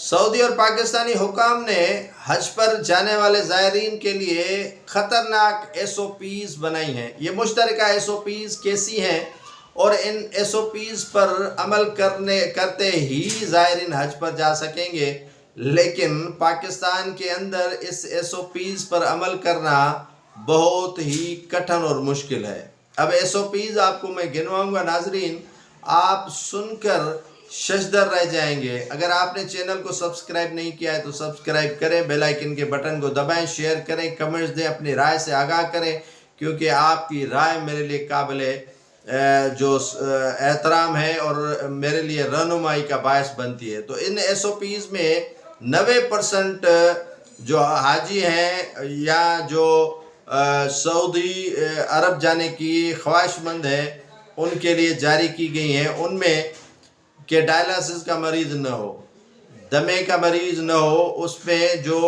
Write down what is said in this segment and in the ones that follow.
سعودی اور پاکستانی حکام نے حج پر جانے والے زائرین کے لیے خطرناک ایس او پیز بنائی ہیں۔ یہ مشترکہ ایس او پیز کیسی ہیں اور ان ایس او پیز پر عمل کرتے ہی زائرین حج پر جا سکیں گے، لیکن پاکستان کے اندر اس ایس او پیز پر عمل کرنا بہت ہی کٹھن اور مشکل ہے۔ اب ایس او پیز آپ کو میں گنواؤں گا ناظرین، آپ سن کر ششدر رہ جائیں گے۔ اگر آپ نے چینل کو سبسکرائب نہیں کیا ہے تو سبسکرائب کریں، بیل آئیکن کے بٹن کو دبائیں، شیئر کریں، کمنٹس دیں، اپنی رائے سے آگاہ کریں، کیونکہ آپ کی رائے میرے لیے قابل جو احترام ہے اور میرے لیے رہنمائی کا باعث بنتی ہے۔ تو ان ایس او پیز میں 90% جو حاجی ہیں یا جو سعودی عرب جانے کی خواہش مند ہیں ان کے لیے جاری کی گئی ہیں، ان میں کہ ڈائلسس کا مریض نہ ہو، دمے کا مریض نہ ہو، اس میں جو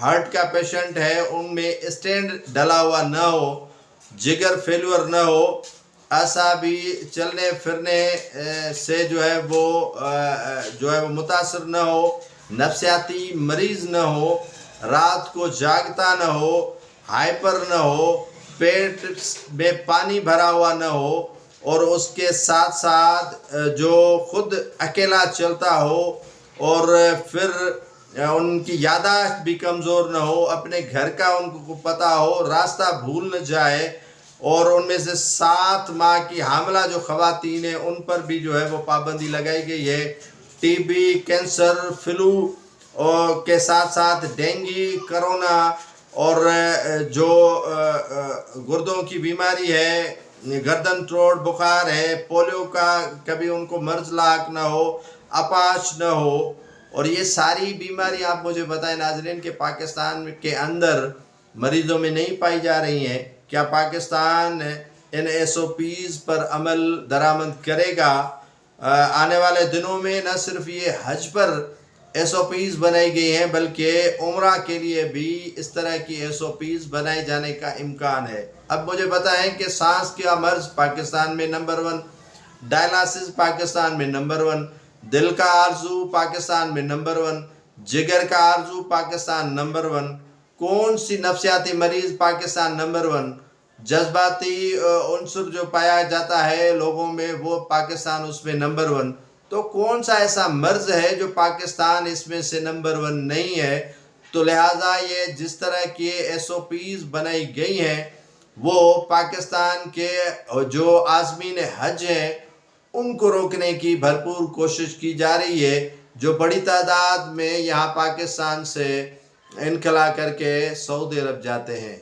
ہارٹ کا پیشنٹ ہے ان میں اسٹینڈ ڈلا ہوا نہ ہو، جگر فیلور نہ ہو، اعصابی چلنے پھرنے سے جو ہے وہ متاثر نہ ہو، نفسیاتی مریض نہ ہو، رات کو جاگتا نہ ہو، ہائپر نہ ہو، پیٹ میں پانی بھرا ہوا نہ ہو، اور اس کے ساتھ ساتھ جو خود اکیلا چلتا ہو اور پھر ان کی یادداشت بھی کمزور نہ ہو، اپنے گھر کا ان کو پتہ ہو، راستہ بھول نہ جائے، اور ان میں سے 7 ماہ کی حاملہ جو خواتین ہیں ان پر بھی جو ہے وہ پابندی لگائی گئی ہے۔ ٹی بی، کینسر، فلو کے ساتھ ساتھ ڈینگی، کرونا اور جو گردوں کی بیماری ہے، گردن توڑ بخار ہے، پولیو کا کبھی ان کو مرض لاحق نہ ہو، اپاہج نہ ہو، اور یہ ساری بیماری آپ مجھے بتائیں ناظرین کہ پاکستان کے اندر مریضوں میں نہیں پائی جا رہی ہیں۔ کیا پاکستان ان ایس او پیز پر عمل درآمد کرے گا؟ آنے والے دنوں میں نہ صرف یہ حج پر ایس او پیز بنائی گئی ہیں بلکہ عمرہ کے لیے بھی اس طرح کی ایس او پیز بنائے جانے کا امکان ہے۔ اب مجھے بتائیں کہ سانس کا مرض پاکستان میں نمبر 1، ڈائلسس پاکستان میں نمبر 1، دل کا آرزو پاکستان میں نمبر 1، جگر کا آرزو پاکستان نمبر 1، کون سی نفسیاتی مریض پاکستان نمبر 1، جذباتی عنصر جو پایا جاتا ہے لوگوں میں وہ پاکستان اس میں نمبر 1۔ تو کون سا ایسا مرض ہے جو پاکستان اس میں سے نمبر 1 نہیں ہے؟ تو لہٰذا یہ جس طرح کی ایس او پیز بنائی گئی ہیں وہ پاکستان کے جو عازمین حج ہیں ان کو روکنے کی بھرپور کوشش کی جا رہی ہے، جو بڑی تعداد میں یہاں پاکستان سے انخلا کر کے سعودی عرب جاتے ہیں۔